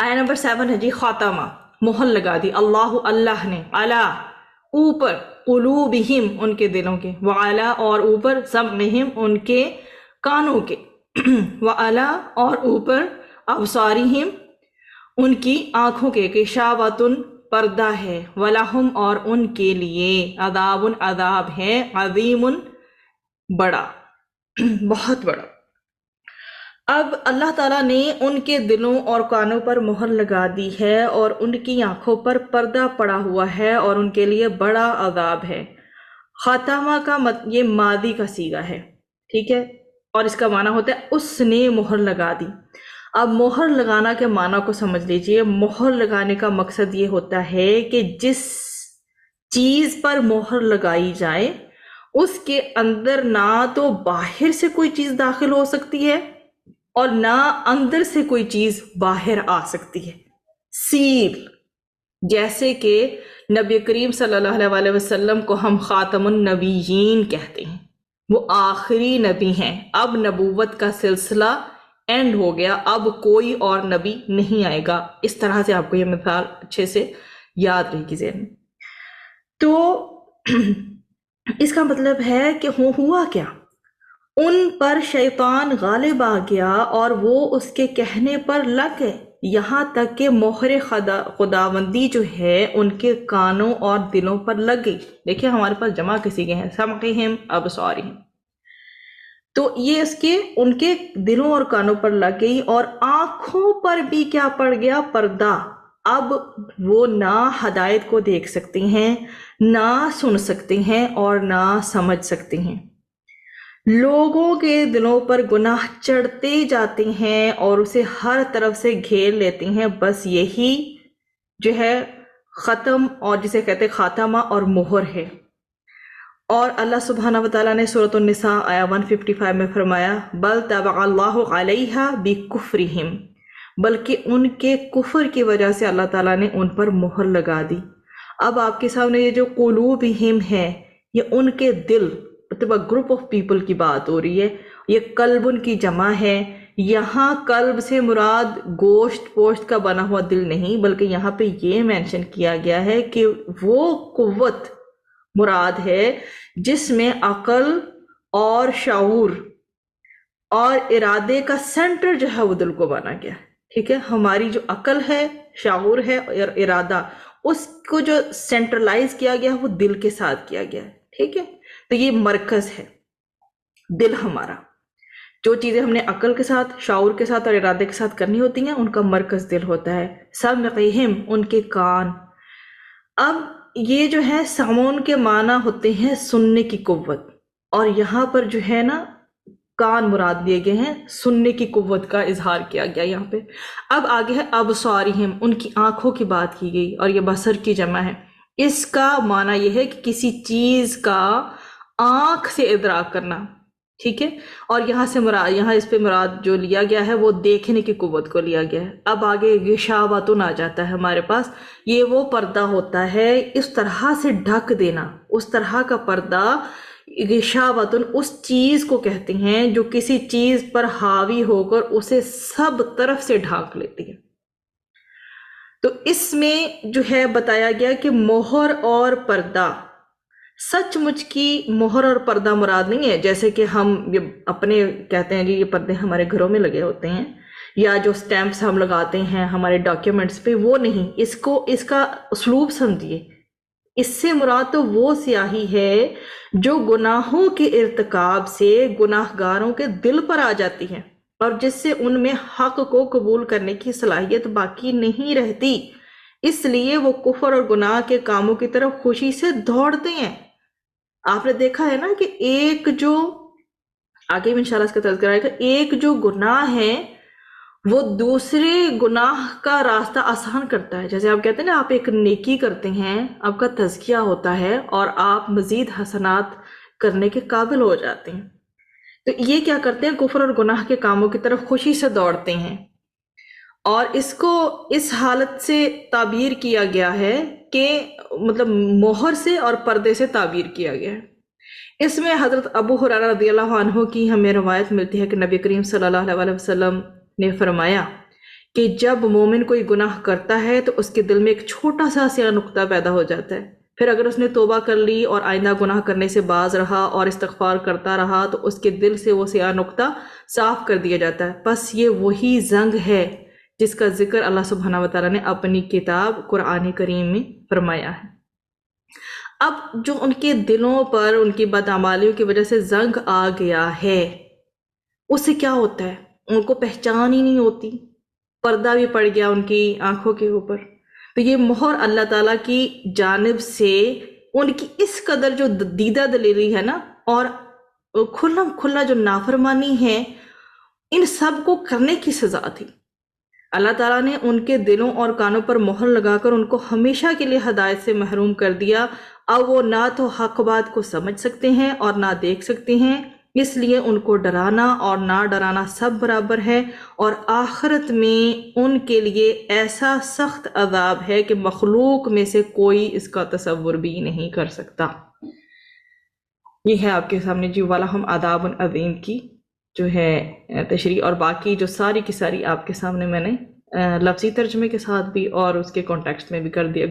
آیا نمبر 7 ہے جی خاتمہ، مہر لگا دی اللہ نے، علی اوپر، قلوبہم ان کے دلوں کے، وعلی اور اوپر، سمعہم ان کے کانوں کے، وعلی اور اوپر، ابصارہم ان کی آنکھوں کے، غشاوۃ پردہ ہے، ولہم اور ان کے لیے، عذاب عذاب ہے، عظیم بڑا، بہت بڑا۔ اب اللہ تعالیٰ نے ان کے دلوں اور کانوں پر مہر لگا دی ہے اور ان کی آنکھوں پر پردہ پڑا ہوا ہے اور ان کے لیے بڑا عذاب ہے۔ خاتمہ کا یہ ماضی کا صیغہ ہے، ٹھیک ہے، اور اس کا معنی ہوتا ہے اس نے مہر لگا دی۔ اب مہر لگانا کے معنی کو سمجھ لیجئے۔ مہر لگانے کا مقصد یہ ہوتا ہے کہ جس چیز پر مہر لگائی جائے اس کے اندر نہ تو باہر سے کوئی چیز داخل ہو سکتی ہے اور نہ اندر سے کوئی چیز باہر آ سکتی ہے۔ سیل، جیسے کہ نبی کریم صلی اللہ علیہ وسلم کو ہم خاتم النبیین کہتے ہیں، وہ آخری نبی ہیں، اب نبوت کا سلسلہ اینڈ ہو گیا، اب کوئی اور نبی نہیں آئے گا۔ اس طرح سے آپ کو یہ مثال اچھے سے یاد رہے گی ذہن میں۔ تو اس کا مطلب ہے کہ ہوا کیا، ان پر شیطان غالب آ گیا اور وہ اس کے کہنے پر لگ گئے، یہاں تک کہ مہر خداوندی جو ہے ان کے کانوں اور دلوں پر لگ گئی۔ دیکھیں ہمارے پاس جمع کسی کے ہیں، سمعہم ابصارہم، تو یہ اس کے ان کے دلوں اور کانوں پر لگ گئی، اور آنکھوں پر بھی کیا پڑ گیا، پردہ۔ اب وہ نہ ہدایت کو دیکھ سکتے ہیں، نہ سن سکتے ہیں اور نہ سمجھ سکتے ہیں۔ لوگوں کے دلوں پر گناہ چڑھتے جاتے ہیں اور اسے ہر طرف سے گھیر لیتے ہیں، بس یہی جو ہے ختم، اور جسے کہتے خاتمہ اور مہر ہے۔ اور اللہ سبحانہ وتعالیٰ نے سورۃ النساء آیا 155 میں فرمایا، بل طبع اللہ علیہا بکفرہم، بلکہ ان کے کفر کی وجہ سے اللہ تعالیٰ نے ان پر مہر لگا دی۔ اب آپ کے سامنے یہ جو قلوبہم ہے، یہ ان کے دل، مطلب گروپ آف پیپل کی بات ہو رہی ہے، یہ قلب ان کی جمع ہے۔ یہاں قلب سے مراد گوشت پوشت کا بنا ہوا دل نہیں، بلکہ یہاں پہ یہ مینشن کیا گیا ہے کہ وہ قوت مراد ہے جس میں عقل اور شعور اور ارادے کا سینٹر جو ہے وہ دل کو بنا گیا، ٹھیک ہے۔ ہماری جو عقل ہے، شعور ہے اور ارادہ، اس کو جو سینٹرلائز کیا گیا وہ دل کے ساتھ کیا گیا ہے، ٹھیک ہے۔ تو یہ مرکز ہے دل ہمارا، جو چیزیں ہم نے عقل کے ساتھ، شعور کے ساتھ اور ارادے کے ساتھ کرنی ہوتی ہیں ان کا مرکز دل ہوتا ہے۔ سمعہم ان کے کان۔ اب یہ جو ہے سمعون کے معنی ہوتے ہیں سننے کی قوت، اور یہاں پر جو ہے نا کان مراد دیے گئے ہیں، سننے کی قوت کا اظہار کیا گیا یہاں پہ۔ اب آگے ہے ابصارہم، ان کی آنکھوں کی بات کی گئی، اور یہ بصر کی جمع ہے۔ اس کا معنی یہ ہے کہ کسی چیز کا آنکھ سے ادراک کرنا، ٹھیک ہے۔ اور یہاں سے مراد، یہاں اس پہ مراد جو لیا گیا ہے وہ دیکھنے کی قوت کو لیا گیا ہے۔ اب آگے غشاوۃ آ جاتا ہے ہمارے پاس، یہ وہ پردہ ہوتا ہے اس طرح سے ڈھک دینا، اس طرح کا پردہ غشاوۃ اس چیز کو کہتے ہیں جو کسی چیز پر حاوی ہو کر اسے سب طرف سے ڈھانک لیتی ہے۔ تو اس میں جو ہے بتایا گیا کہ مہر اور پردہ، سچ مچ کی مہر اور پردہ مراد نہیں ہے جیسے کہ ہم یہ اپنے کہتے ہیں جی یہ پردے ہمارے گھروں میں لگے ہوتے ہیں، یا جو سٹیمپس ہم لگاتے ہیں ہمارے ڈاکیومنٹس پہ، وہ نہیں۔ اس کا اسلوب سمجھیے، اس سے مراد تو وہ سیاہی ہے جو گناہوں کے ارتکاب سے گناہ گاروں کے دل پر آ جاتی ہے، اور جس سے ان میں حق کو قبول کرنے کی صلاحیت باقی نہیں رہتی، اس لیے وہ کفر اور گناہ کے کاموں کی طرف خوشی سے دوڑتے ہیں۔ آپ نے دیکھا ہے نا کہ ایک جو آگے بھی انشاءاللہ اس کا تذکرہ آئے گا، ایک جو گناہ ہے وہ دوسرے گناہ کا راستہ آسان کرتا ہے۔ جیسے آپ کہتے ہیں نا، آپ ایک نیکی کرتے ہیں، آپ کا تزکیہ ہوتا ہے اور آپ مزید حسنات کرنے کے قابل ہو جاتے ہیں۔ تو یہ کیا کرتے ہیں، کفر اور گناہ کے کاموں کی طرف خوشی سے دوڑتے ہیں، اور اس کو اس حالت سے تعبیر کیا گیا ہے کہ مطلب مہر سے اور پردے سے تعبیر کیا گیا ہے۔ اس میں حضرت ابو ہریرہ رضی اللہ عنہ کی ہمیں روایت ملتی ہے کہ نبی کریم صلی اللہ علیہ وسلم نے فرمایا کہ جب مومن کوئی گناہ کرتا ہے تو اس کے دل میں ایک چھوٹا سا سیاہ نقطہ پیدا ہو جاتا ہے، پھر اگر اس نے توبہ کر لی اور آئندہ گناہ کرنے سے باز رہا اور استغفار کرتا رہا تو اس کے دل سے وہ سیاہ نقطہ صاف کر دیا جاتا ہے۔ بس یہ وہی زنگ ہے جس کا ذکر اللہ سبحانہ وتعالیٰ نے اپنی کتاب قرآن کریم میں فرمایا ہے۔ اب جو ان کے دلوں پر ان کی بدعمالیوں کی وجہ سے زنگ آ گیا ہے، اس سے کیا ہوتا ہے؟ ان کو پہچان ہی نہیں ہوتی، پردہ بھی پڑ گیا ان کی آنکھوں کے اوپر۔ تو یہ مہر اللہ تعالیٰ کی جانب سے ان کی اس قدر جو دیدہ دلیری ہے نا، اور کھلا جو نافرمانی ہے، ان سب کو کرنے کی سزا تھی۔ اللہ تعالیٰ نے ان کے دلوں اور کانوں پر مہر لگا کر ان کو ہمیشہ کے لیے ہدایت سے محروم کر دیا۔ اب وہ نہ تو حق بات کو سمجھ سکتے ہیں اور نہ دیکھ سکتے ہیں، اس لیے ان کو ڈرانا اور نہ ڈرانا سب برابر ہے، اور آخرت میں ان کے لیے ایسا سخت عذاب ہے کہ مخلوق میں سے کوئی اس کا تصور بھی نہیں کر سکتا۔ یہ ہے آپ کے سامنے جی وَلَهُمْ عَذَابٌ عَظِيمٌ کی جو ہے تشریح، اور باقی جو ساری کی ساری آپ کے سامنے میں نے لفظی ترجمے کے ساتھ بھی اور اس کے کانٹیکسٹ میں بھی کر دیا۔